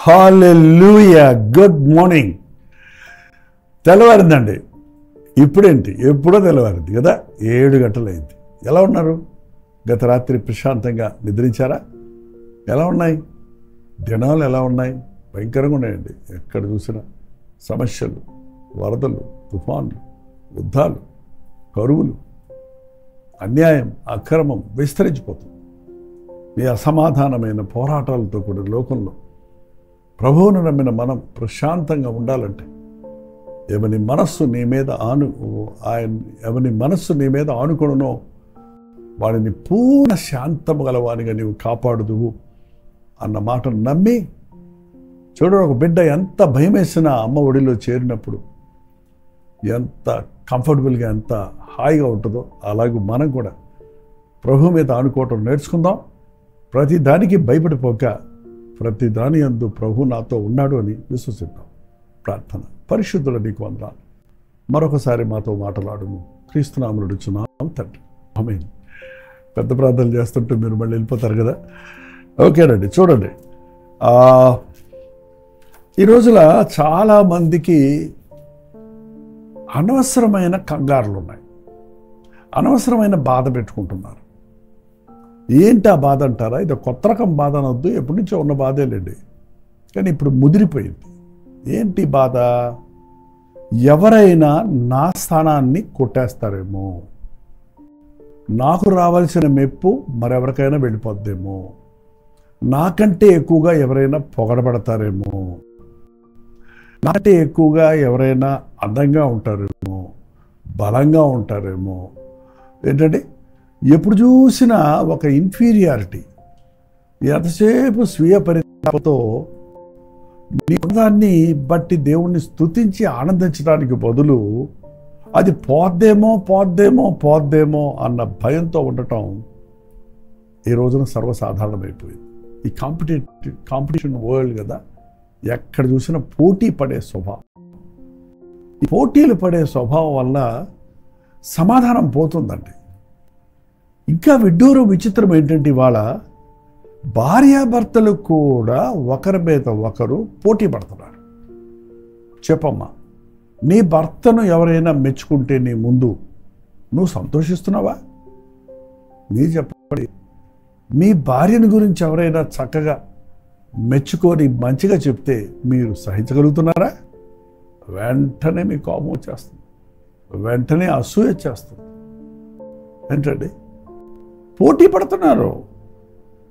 హల్లెలూయా. Good morning. తెల్లవారిందండి. ఇప్పుడేంటి, ఎప్పుడో తెల్లవారింది కదా, 7 గంటలైంది. ఎలా ఉన్నారు? గత రాత్రి ప్రశాంతంగా నిద్రించారా? ఎలా ఉన్నాయి దినాలు? ఎలా ఉన్నాయి? భయంకరంగా ఉన్నాయండి. ఎక్కడ చూసినా సమస్యలు, వరదలు, తుఫాన్లు, యుద్ధాలు, కరువులు, అన్యాయం, అక్రమం విస్తరించిపోతుంది. ఈ అసమాధానమైన పోరాటాలతో కూడిన లోకంలో ప్రభువును నమ్మిన మనం ప్రశాంతంగా ఉండాలంటే ఎవని మనస్సు నీ మీద ఆనుకొనునో వాడిని పూర్ణ శాంతము గలవానిగా నీవు కాపాడుదువు అన్న మాటను నమ్మి చూడండి. ఒక బిడ్డ ఎంత భయం వేసిన అమ్మ ఒడిలో చేరినప్పుడు ఎంత కంఫర్టబుల్గా, ఎంత హాయిగా ఉంటుందో అలాగే మనం కూడా ప్రభు మీద ఆనుకోవటం నేర్చుకుందాం. ప్రతి దానికి భయపడిపోక ప్రతి దాని యందు ప్రభు నాతో ఉన్నాడు అని విశ్వసిద్దాం. ప్రార్థన. పరిశుద్ధుల నీకు వందనాలు. మరొకసారి మాతో మాట్లాడును. క్రీస్తునామములో అడుగుచున్నాం తండ్రి, ఆమేన్. పెద్ద ప్రార్థనలు చేస్తుంటే మీరు మళ్ళీ వెళ్ళిపోతారు కదా. ఓకేనండి. చూడండి, ఈ రోజుల చాలామందికి అనవసరమైన కంగారులు ఉన్నాయి, అనవసరమైన బాధ పెట్టుకుంటున్నారు. ఏంటి ఆ బాధ అంటారా? ఇది కొత్త రకం బాధ అనొద్దు, ఎప్పటి నుంచో ఉన్న బాధే లేండి, కానీ ఇప్పుడు ముదిరిపోయింది. ఏంటి బాధ? ఎవరైనా నా స్థానాన్ని కొట్టేస్తారేమో, నాకు రావాల్సిన మెప్పు మరెవరికైనా వెళ్ళిపోద్దేమో, నాకంటే ఎక్కువగా ఎవరైనా పొగడబడతారేమో, నాకంటే ఎక్కువగా ఎవరైనా అందంగా ఉంటారేమో, బలంగా ఉంటారేమో. ఏంటంటే ఎప్పుడు చూసినా ఒక ఇన్ఫీరియారిటీ, ఎంతసేపు స్వీయ పరితాపంతో నీ దాన్ని బట్టి దేవుణ్ణి స్తుతించి ఆనందించడానికి బదులు అది పోద్దేమో అన్న భయంతో ఉండటం ఈ రోజున సర్వసాధారణమైపోయింది. ఈ కాంపిటీషన్ వరల్డ్ కదా, ఎక్కడ చూసినా పోటీ పడే స్వభావం. ఈ పోటీలు పడే స్వభావం వల్ల సమాధానం పోతుందండి. ఇంకా విడ్డూరం, విచిత్రం ఏంటంటే ఇవాళ భార్యాభర్తలు కూడా ఒకరి మీద ఒకరు పోటీ పడుతున్నారు. చెప్పమ్మా, నీ భర్తను ఎవరైనా మెచ్చుకుంటే నీ ముందు నువ్వు సంతోషిస్తున్నావా? మీరు చెప్పండి. మీ భార్యను గురించి ఎవరైనా చక్కగా మెచ్చుకొని మంచిగా చెప్తే మీరు సహించగలుగుతున్నారా? వెంటనే మీ కోపం వచ్చేస్తుంది, వెంటనే అసూయ చేస్తుంది. ఏంటండి? పోటీ పడుతున్నారు,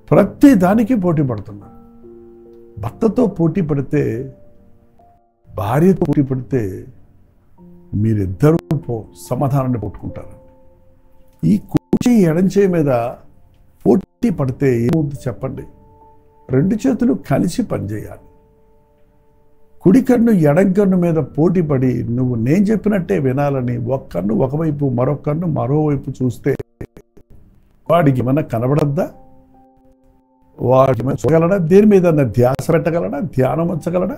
ప్రతి దానికి పోటీ పడుతున్నారు. భర్తతో పోటీ పడితే, భార్యతో పోటీ పడితే మీరిద్దరూ సమాధానాన్ని పట్టుకుంటారు. ఈ కుడి ఎడంచే మీద పోటీ పడితే ఏమవుతుంది చెప్పండి? 2 చేతులు కలిసి పనిచేయాలి. కుడి కన్ను ఎడం కన్ను మీద పోటీ పడి నువ్వు నేను చెప్పినట్టే వినాలని ఒక కన్ను ఒకవైపు, మరొక కన్ను మరోవైపు చూస్తే వాడికి ఏమన్నా కనబడద్దా? వాడికి చూడగలడా? దేని మీద ధ్యాస పెట్టగలడా? ధ్యానం ఉంచగలడా?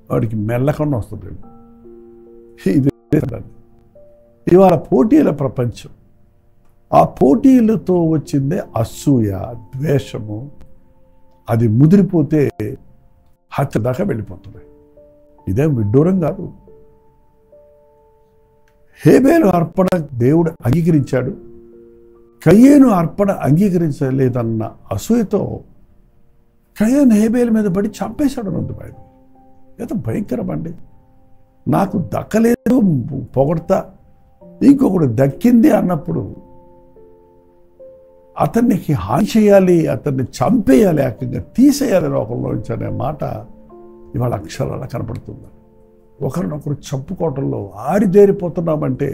వాడికి మెల్లకన్నా వస్తుంది. ఇది ఇవాళ పోటీల ప్రపంచం. ఆ పోటీలతో వచ్చిందే అసూయ, ద్వేషము. అది ముదిరిపోతే హత్య దాకా వెళ్ళిపోతుంది. ఇదేం విడ్డూరం కాదు. హేబేలు అర్పణ దేవుడు అంగీకరించాడు, కయ్యేను అర్పణ అంగీకరించలేదన్న అసూయతో కయ్యేను హేబేలు మీద పడి చంపేశాడు అన్నది బైబిల్. ఎంత భయంకరం అండి! నాకు దక్కలేదు పొగడతా, ఇంకొకడు దక్కింది అన్నప్పుడు అతనికి హాని చేయాలి, అతన్ని చంపేయాలి, ఏకంగా తీసేయాలి లోకంలోంచి అనే మాట ఇవాళ అక్షరాల కనపడుతుంది. ఒకరినొకరు చంపుకోవటంలో ఆరిదేరిపోతున్నామంటే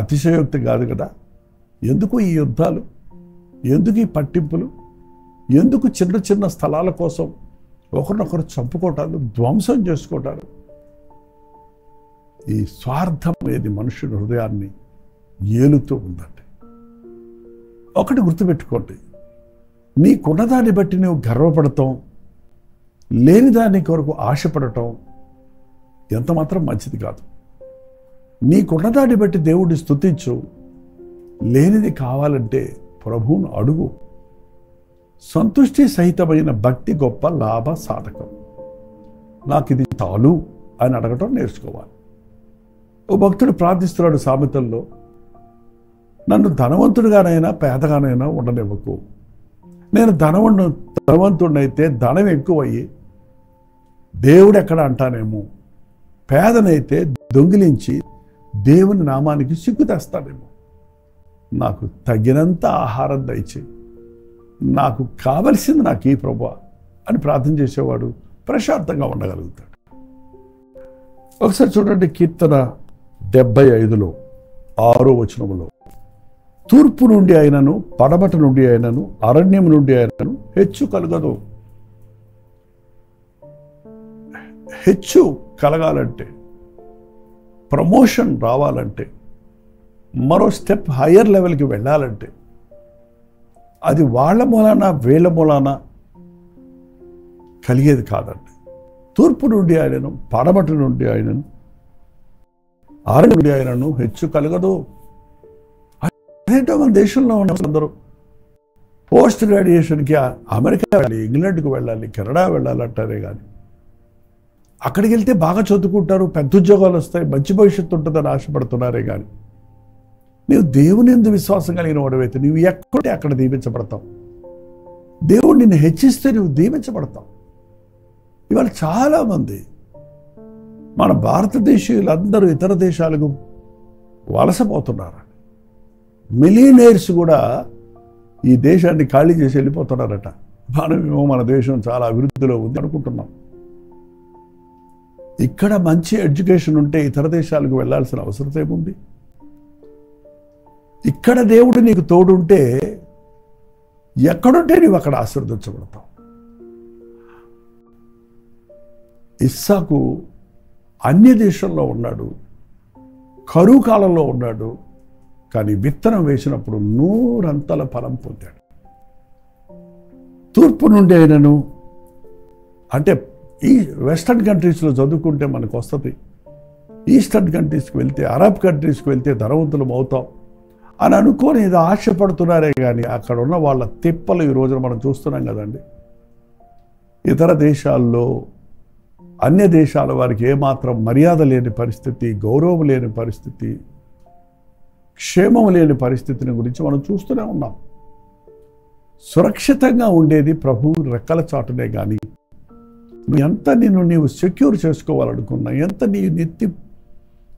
అతిశయోక్తి కాదు కదా. ఎందుకు ఈ యుద్ధాలు? ఎందుకు ఈ పట్టింపులు? ఎందుకు చిన్న చిన్న స్థలాల కోసం ఒకరినొకరు చంపుకోవటాలు, ధ్వంసం చేసుకోవటాలు? ఈ స్వార్థం అనేది మనుషుల హృదయాన్ని ఏలుతూ ఉందండి. ఒకటి గుర్తుపెట్టుకోండి, నీకున్నదాన్ని బట్టి నువ్వు గర్వపడటం, లేని దాని కొరకు ఆశపడటం ఎంత మాత్రం మంచిది కాదు. నీకున్నదాన్ని బట్టి దేవుడిని స్తుతించు, లేనిది కావాలంటే ప్రభువును అడుగు. సంతుష్టి సహితమైన భక్తి గొప్ప లాభ సాధకం. నాకు ఇది చాలు అని అడగటం నేర్చుకోవాలి. ఓ భక్తుడు ప్రార్థిస్తున్నాడు సామెతల్లో, నన్ను ధనవంతుడిగానైనా పేదగానైనా ఉండనివ్వకు. నేను ధనవంతుడినైతే ధనం ఎక్కువయ్యి దేవుడు ఎక్కడ అంటానేమో, పేదనైతే దొంగిలించి దేవుని నామానికి సిగ్గు తెస్తాడేమో. నాకు తగినంత ఆహారం దయచేయి, నాకు కావలసింది నాకు ఈ ప్రభువా అని ప్రార్థన చేసేవాడు ప్రశాంతంగా ఉండగలుగుతాడు. ఒకసారి చూడండి, కీర్తన 75లో 6వ వచనములో, తూర్పు నుండి అయినను పడమట నుండి అయినను అరణ్యం నుండి అయినను హెచ్చు కలగదు. హెచ్చు కలగాలంటే, ప్రమోషన్ రావాలంటే, మరో స్టెప్ హయ్యర్ లెవెల్కి వెళ్ళాలంటే అది వాళ్ళ మూలాన వీళ్ళ మూలాన కలిగేది కాదండి. తూర్పు నుండి ఆయనను పడమటి నుండి ఆయనను అరణ్యం నుండి ఆయనను హెచ్చు కలగదు. అదేంటో మన దేశంలో ఉన్న అందరూ పోస్ట్ గ్రాడ్యుయేషన్కి అమెరికా వెళ్ళాలి, ఇంగ్లాండ్కి వెళ్ళాలి, కెనడా వెళ్ళాలంటారే కానీ అక్కడికి వెళ్తే బాగా చదువుకుంటారు, పెద్ద ఉద్యోగాలు వస్తాయి, మంచి భవిష్యత్తు ఉంటుందని ఆశపడుతున్నారే కానీ నీవు దేవుని యందు విశ్వాసం కలిగిన వాడివైతే నువ్వు ఎక్కడే అక్కడ దీవించబడతావు. దేవుడు నిన్ను హెచ్చిస్తే నువ్వు దీవించబడతావు. ఇవాళ చాలామంది మన భారతదేశీయులందరూ ఇతర దేశాలకు వలసపోతున్నారు. మిలియనీర్స్ కూడా ఈ దేశాన్ని ఖాళీ చేసి వెళ్ళిపోతున్నారట. మనమేమో మన దేశం చాలా అభివృద్ధిలో ఉంది అనుకుంటున్నాం. ఇక్కడ మంచి ఎడ్యుకేషన్ ఉంటే ఇతర దేశాలకు వెళ్ళాల్సిన అవసరం ఏముంది? ఇక్కడ దేవుడు నీకు తోడుంటే ఎక్కడుంటే నీవు అక్కడ ఆశీర్వదించబడతావు. ఇస్సాకు అన్య దేశంలో ఉన్నాడు, కరువు కాలంలో ఉన్నాడు, కానీ విత్తనం వేసినప్పుడు 100 అంతల ఫలం పొందాడు. తూర్పు నుండి అయినను అంటే ఈ వెస్టర్న్ కంట్రీస్లో చదువుకుంటే మనకు వస్తుంది, ఈస్టర్న్ కంట్రీస్కి వెళ్తే, అరబ్ కంట్రీస్కి వెళ్తే ధనవంతులం అవుతాం అని అనుకొని ఇది ఆశపడుతున్నారే కానీ అక్కడ ఉన్న వాళ్ళ తిప్పలు ఈ రోజున మనం చూస్తున్నాం కదండి. ఇతర దేశాల్లో అన్య దేశాల వారికి ఏమాత్రం మర్యాద లేని పరిస్థితి, గౌరవం లేని పరిస్థితి, క్షేమం లేని పరిస్థితిని గురించి మనం చూస్తూనే ఉన్నాం. సురక్షితంగా ఉండేది ప్రభు రెక్కల చాటునే కానీ ఎంత నీవు సెక్యూర్ చేసుకోవాలనుకున్నా, ఎంత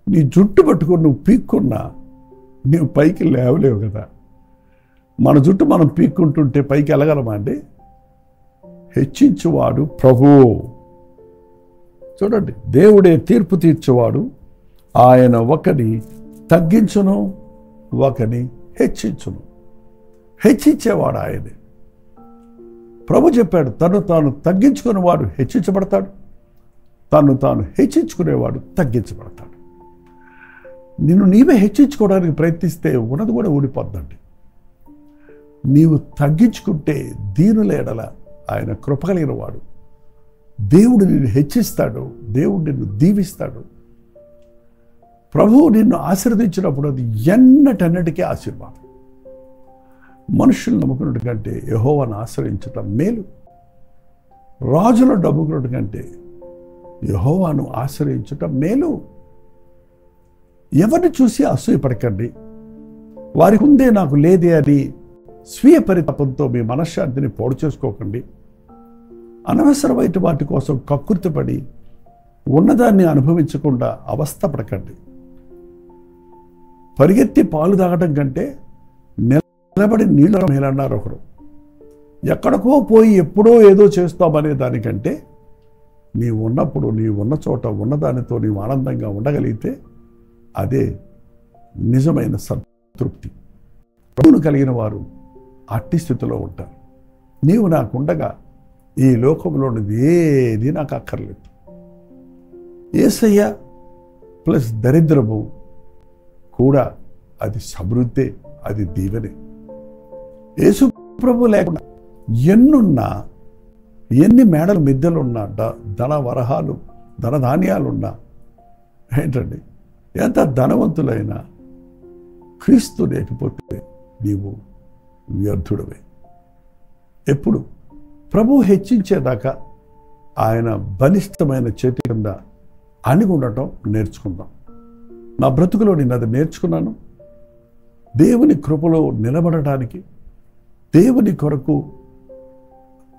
నీ జుట్టు పట్టుకొని నువ్వు పీక్కున్నా నీవు పైకి లేవలేవు కదా. మన జుట్టు మనం పీక్కుంటుంటే పైకి వెళ్ళగలమా అండి? హెచ్చించువాడు ప్రభువు. చూడండి, దేవుడే తీర్పు తీర్చేవాడు. ఆయన ఒకని తగ్గించును, ఒకని హెచ్చించును. హెచ్చించేవాడు ఆయనే. ప్రభు చెప్పాడు, తను తాను తగ్గించుకునేవాడు హెచ్చించబడతాడు, తను తాను హెచ్చించుకునేవాడు తగ్గించబడతాడు. నిన్ను నీవే హెచ్చించుకోవడానికి ప్రయత్నిస్తే ఉన్నది కూడా ఊడిపోద్దండి. నీవు తగ్గించుకుంటే దీనుల ఎడల ఆయన కృప కలిగిన వాడు. దేవుడు నిన్ను హెచ్చిస్తాడు, దేవుడు నిన్ను దీవిస్తాడు. ప్రభువు నిన్ను ఆశీర్వదించినప్పుడు అది ఎన్నటన్నిటికీ ఆశీర్వాదం. మనుషులు నమ్ముకున్నట్టు కంటే యెహోవాను ఆశ్రయించటం మేలు. రాజుల నమ్ముకున్నట్టు కంటే యెహోవాను ఆశ్రయించటం మేలు. ఎవరిని చూసి అసూయపడకండి, వారికి ఉందే నాకు లేదే అని స్వీయ పరితాపంతో మీ మనశ్శాంతిని పాడు చేసుకోకండి. అనవసరమైన వాటి కోసం కక్కుర్తిపడి ఉన్నదాన్ని అనుభవించకుండా అవస్థపడకండి. పరిగెత్తి పాలు తాగటం కంటే నిలబడి నీళ్ళ మేలన్నారు ఒకరు. ఎక్కడికో పోయి ఎప్పుడో ఏదో చేస్తామనే దానికంటే నీవు ఉన్నప్పుడు నీవు ఉన్న చోట ఉన్నదానితో నీవు ఆనందంగా ఉండగలిగితే అదే నిజమైన సంతృప్తి. ప్రభువును కలిగిన వారు అట్టి స్థితిలో ఉంటారు. నీవు నాకుండగా ఈ లోకంలోనిది ఏది నాకు అక్కర్లేదు. యేసయ్య ప్లస్ దరిద్రము కూడా అది సమృద్ధే, అది దీవెనే. యేసు ప్రభు లేకుండా ఎన్నున్నా, ఎన్ని మేడలు మిద్దెలున్నా, ధన వరహాలు ధనధాన్యాలున్నా, ఏంటండి ఎంత ధనవంతులైనా క్రీస్తు లేకపోతే నీవు వ్యర్థుడవే. ఎప్పుడు ప్రభు హెచ్చించేదాకా ఆయన బలిష్టమైన చేతి కింద అణిగి ఉండటం నేర్చుకుందాం. నా బ్రతుకులో నేను అది నేర్చుకున్నాను. దేవుని కృపలో నిలబడటానికి, దేవుని కొరకు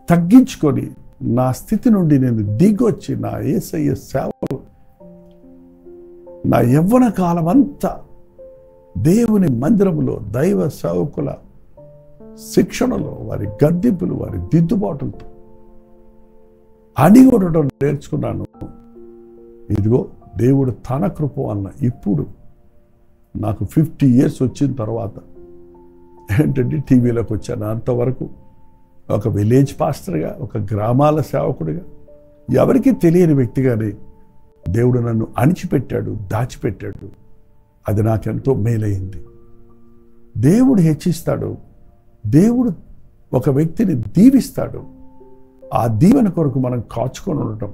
తగ్గించుకొని నా స్థితి నుండి నేను దిగొచ్చి నా యేసయ్య సేవలు నా యవ్వన కాలం అంతా దేవుని మందిరంలో దైవ సేవకుల శిక్షణలో, వారి గద్దింపులు, వారి దిద్దుబాటులతో అణిగి ఉండటం నేర్చుకున్నాను. ఇదిగో దేవుడు తన కృప వలన ఇప్పుడు నాకు 50 years వచ్చిన తర్వాత ఏంటంటే టీవీలోకి వచ్చాను. అంతవరకు ఒక విలేజ్ పాస్టర్గా, ఒక గ్రామాల సేవకుడిగా, ఎవరికీ తెలియని వ్యక్తిగానే దేవుడు నన్ను అణిచిపెట్టాడు, దాచిపెట్టాడు. అది నాకెంతో మేలైంది. దేవుడు హెచ్చిస్తాడు. దేవుడు ఒక వ్యక్తిని దీవిస్తాడు. ఆ దీవెన కొరకు మనం కాచుకొని ఉండటం,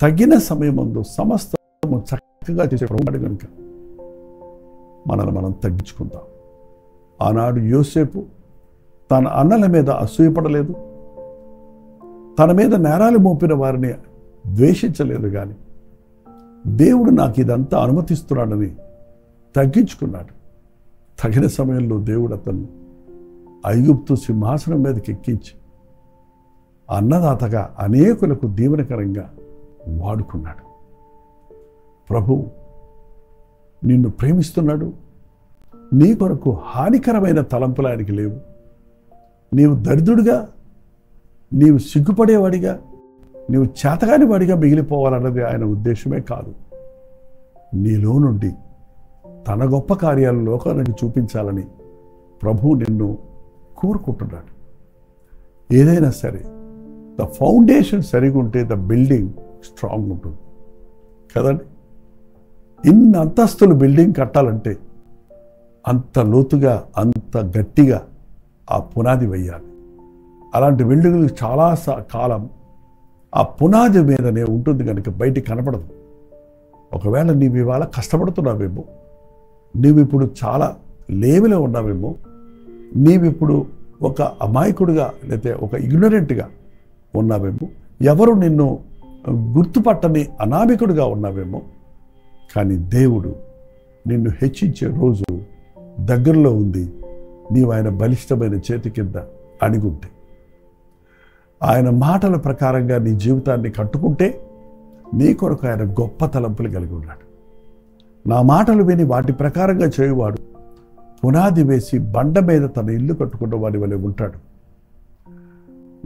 తగిన సమయం ముందు సమస్తము చక్కగా చేసే ప్రభువాడు కనుక మనల్ని మనం తగ్గించుకుందాం. ఆనాడు యోసేపు తన అన్నల మీద అసూయపడలేదు, తన మీద నేరాలు మోపిన వారిని ద్వేషించలేదు. కానీ దేవుడు నాకు ఇదంతా అనుమతిస్తున్నాడని తగ్గించుకున్నాడు. తగిన సమయంలో దేవుడు అతన్ని ఐగుప్తు సింహాసనం మీదకి ఎక్కించి అన్నదాతగా అనేకులకు దీవెనకరంగా వాడుకున్నాడు. ప్రభు నిన్ను ప్రేమిస్తున్నాడు. నీ కొరకు హానికరమైన తలంపులు ఆయనకి లేవు. నీవు దరిద్రుడిగా, నీవు సిగ్గుపడేవాడిగా, నీవు చేతగాని వాడిగా మిగిలిపోవాలన్నది ఆయన ఉద్దేశమే కాదు. నీలో నుండి తన గొప్ప కార్యాలు లోకానికి చూపించాలని ప్రభువు నిన్ను కోరుకుంటున్నాడు. ఏదైనా సరే ద ఫౌండేషన్ సరిగా ఉంటే ద బిల్డింగ్ స్ట్రాంగ్ ఉంటుంది కదండి. ఇన్ని అంతస్తులు బిల్డింగ్ కట్టాలంటే అంత లోతుగా, అంత గట్టిగా ఆ పునాది వేయాలి. అలాంటి బిల్డింగ్లు చాలా కాలం ఆ పునాది మీదనే ఉంటుంది కనుక బయటికి కనపడదు. ఒకవేళ నీవు ఇవాళ కష్టపడుతున్నావేమో, నీవిప్పుడు చాలా లేవిలో ఉన్నావేమో, నీవిప్పుడు ఒక అమాయకుడిగా లేకపోతే ఒక ఇగ్నరెంట్గా ఉన్నావేమో, ఎవరు నిన్ను గుర్తుపట్టని అనామికుడిగా ఉన్నావేమో, కానీ దేవుడు నిన్ను హెచ్చించే రోజు దగ్గరలో ఉంది. నీవు ఆయన బలిష్టమైన చేతి కింద అణిగుంటే, ఆయన మాటల ప్రకారంగా నీ జీవితాన్ని కట్టుకుంటే, నీ కొరకు ఆయన గొప్ప తలంపులు కలిగి ఉన్నాడు. నా మాటలు విని వాటి ప్రకారంగా చేయువాడు పునాది వేసి బండ మీద తన ఇల్లు కట్టుకున్న వాడి వలె ఉంటాడు.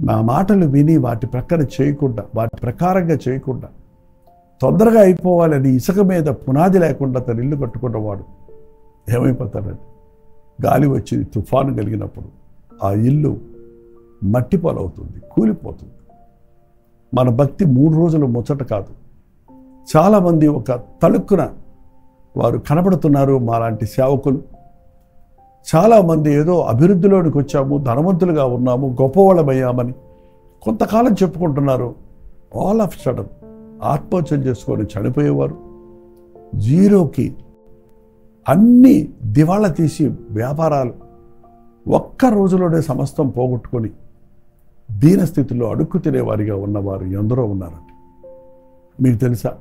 నా మాటలు విని వాటి ప్రకారంగా చేయకుండా తొందరగా అయిపోవాలని ఇసుక మీద పునాది లేకుండా తన ఇల్లు కట్టుకున్నవాడు ఏమైపోతాడండి? గాలి వచ్చి తుఫాను కలిగినప్పుడు ఆ ఇల్లు మట్టి పాలవుతుంది, కూలిపోతుంది. మన భక్తి 3 రోజులు ముచ్చట కాదు. చాలామంది ఒక తళుక్కున వారు కనబడుతున్నారు. మాలాంటి సేవకులు చాలామంది ఏదో అభివృద్ధిలోనికి వచ్చాము, ధనవంతులుగా ఉన్నాము, గొప్పవాళ్ళమయ్యామని కొంతకాలం చెప్పుకుంటున్నారు. ఆల్ ఆఫ్ సడన్ ఆత్మహత్యలు చేసుకొని చనిపోయేవారు, జీరోకి అన్ని దివాళా తీసి వ్యాపారాలు ఒక్క రోజులోనే సమస్తం పోగొట్టుకొని దీనస్థితిలో అడుక్కు తినేవారిగా ఉన్నవారు ఎందరో ఉన్నారండి. మీకు తెలుసా,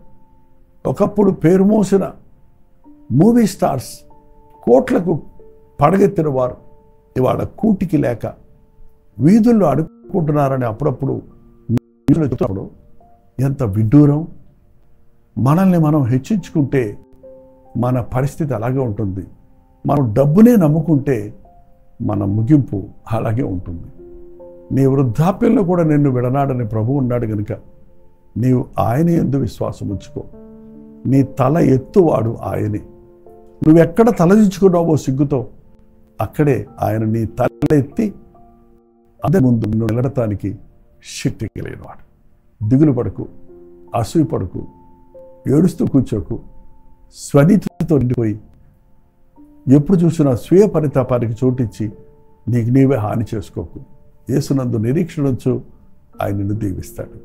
ఒకప్పుడు పేరు మోసిన మూవీ స్టార్స్, కోట్లకు పడగెత్తిన వారు ఇవాళ కూటికి లేక వీధుల్లో అడుక్కుంటున్నారని అప్పుడప్పుడు చెప్తున్నప్పుడు ఎంత విడ్డూరం. మనల్ని మనం హెచ్చించుకుంటే మన పరిస్థితి అలాగే ఉంటుంది. మనం డబ్బునే నమ్ముకుంటే మన ముగింపు అలాగే ఉంటుంది. నీ వృద్ధాప్యంలో కూడా నిన్ను విడనాడని ప్రభువు ఉన్నాడు కనుక నీవు ఆయన యందు విశ్వాసం ఉంచుకో. నీ తల ఎత్తువాడు ఆయనే. నువ్వెక్కడ తలదించుకున్నావో సిగ్గుతో, అక్కడే ఆయన నీ తల ఎత్తి అందరి ముందు నిన్ను నిలడటానికి శక్తి కలిగినవాడు. దిగులు పడకు, అసూయ పడకు, ఏడుస్తూ కూర్చోకు, స్వనీతితో నిండిపోయి ఎప్పుడు చూసినా స్వీయ పరితాపానికి చోటిచ్చి నీకు నీవే హాని చేసుకోకు. యేసునందు నిరీక్షణ ఉంచు, ఆయన నిన్ను దీవిస్తాడు.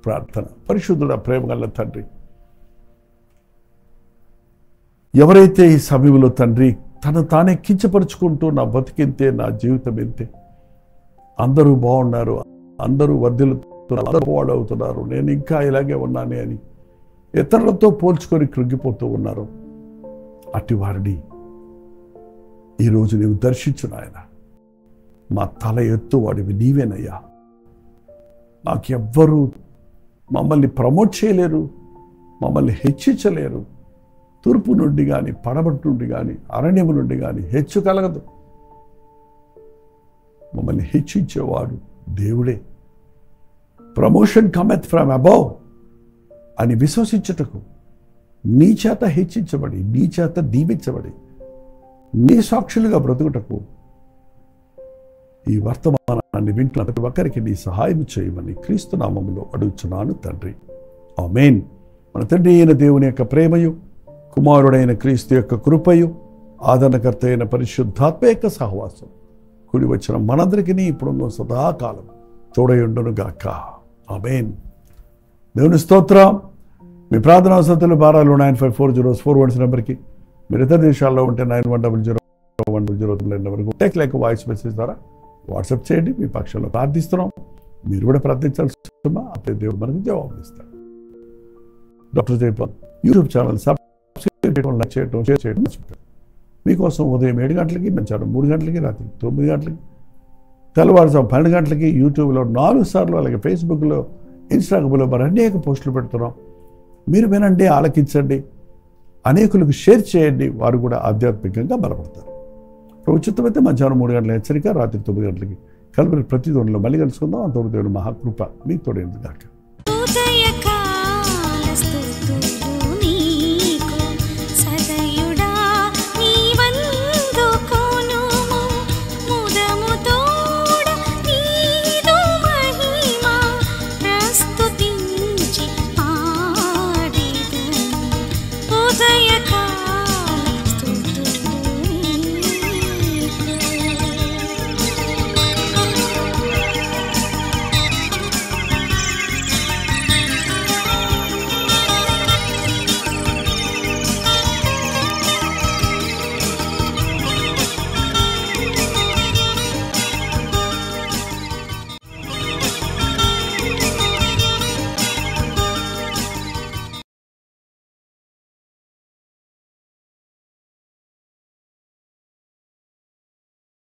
ప్రార్థన. పరిశుద్ధుడ, ప్రేమగల తండ్రి, ఎవరైతే ఈ సమయంలో తండ్రి తను తానే కించపరుచుకుంటూ నా బతికింతే, నా జీవితం ఇంతే, అందరూ బాగున్నారు, అందరూ వర్ధిల్లుతున్నారు, అందరూ పాడవుతున్నారు, నేను ఇంకా ఇలాగే ఉన్నానే అని ఇతరులతో పోల్చుకొని కృంగిపోతూ ఉన్నారు. అట్టి వారిని ఈరోజు నీవు దర్శించు నాయన. మా తల ఎత్తు వాడివి నీవేనయ్యా. మాకెవ్వరూ మమ్మల్ని ప్రమోట్ చేయలేరు, మమ్మల్ని హెచ్చించలేరు. తూర్పు నుండి కానీ, పడమటి నుండి కానీ, అరణ్యము నుండి కానీ హెచ్చు కలగదు. మమ్మల్ని హెచ్చించేవాడు దేవుడే. ప్రమోషన్ కమెత్ ఫ్రమ్ అబౌవ్ అని విశ్వసించుటకు, నీ చేత హెచ్చించబడి, నీ చేత దీవించబడి, నీ సాక్షులుగా బ్రతుకుటకు ఈ వర్తమానాన్ని వింటున్న ప్రతి ఒక్కరికి నీ సహాయం చేయమని క్రీస్తు నామములో అడుగుచున్నాను తండ్రి. ఆమేన్. మన తండ్రి అయిన దేవుని యొక్క ప్రేమయు, కుమారుడైన క్రీస్తు యొక్క కృపయు, ఆదరణకర్త అయిన పరిశుద్ధాత్మ యొక్క సహవాసం కూడి వచ్చిన మనందరికీ ఇప్పుడున్న సదాకాలం తోడయుండును గాక. ఆమేన్. దేవుని స్తోత్రం. మీ ప్రార్థనా వసతులు భారాలు 954041 నెంబర్కి, మీరు ఇతర దేశాల్లో ఉంటే 91001010 నెంబర్కి టెక్స్ట్ లేక వాయిస్ మెసేజ్ ద్వారా వాట్సాప్ చేయండి. మీ పక్షంలో ప్రార్థిస్తున్నాం. మీరు కూడా ప్రార్థించాల్సి అప్పుడే దేవుడు మనకు జవాబు ఇస్తాడు. Doctor Jaipal YouTube channel subscribe చేయడం, లైక్ చేయడం, షేర్ చేయడం మర్చిపోతారు. మీకోసం ఉదయం 7 గంటలకి, మధ్యాహ్నం 3 గంటలకి, రాత్రి 9 గంటలకి, తెల్లవారుజాము 12 గంటలకి యూట్యూబ్లో 4 సార్లు, అలాగే ఫేస్బుక్లో, ఇన్స్టాగ్రామ్లో మరి అనేక పోస్టులు పెడుతున్నాం. మీరు వినండి, ఆలకించండి, అనేకులకు షేర్ చేయండి. వారు కూడా ఆధ్యాత్మికంగా బలపడతారు. ఉచితమైతే మధ్యాహ్నం 3 గంటల హెచ్చరిక, రాత్రి 9 గంటలకి కలిపి ప్రతి దోనిలో మళ్ళీ కలుసుకుందాం. అంతవరకు దేవుని మహాకృప మీకు తోడైంది గాక.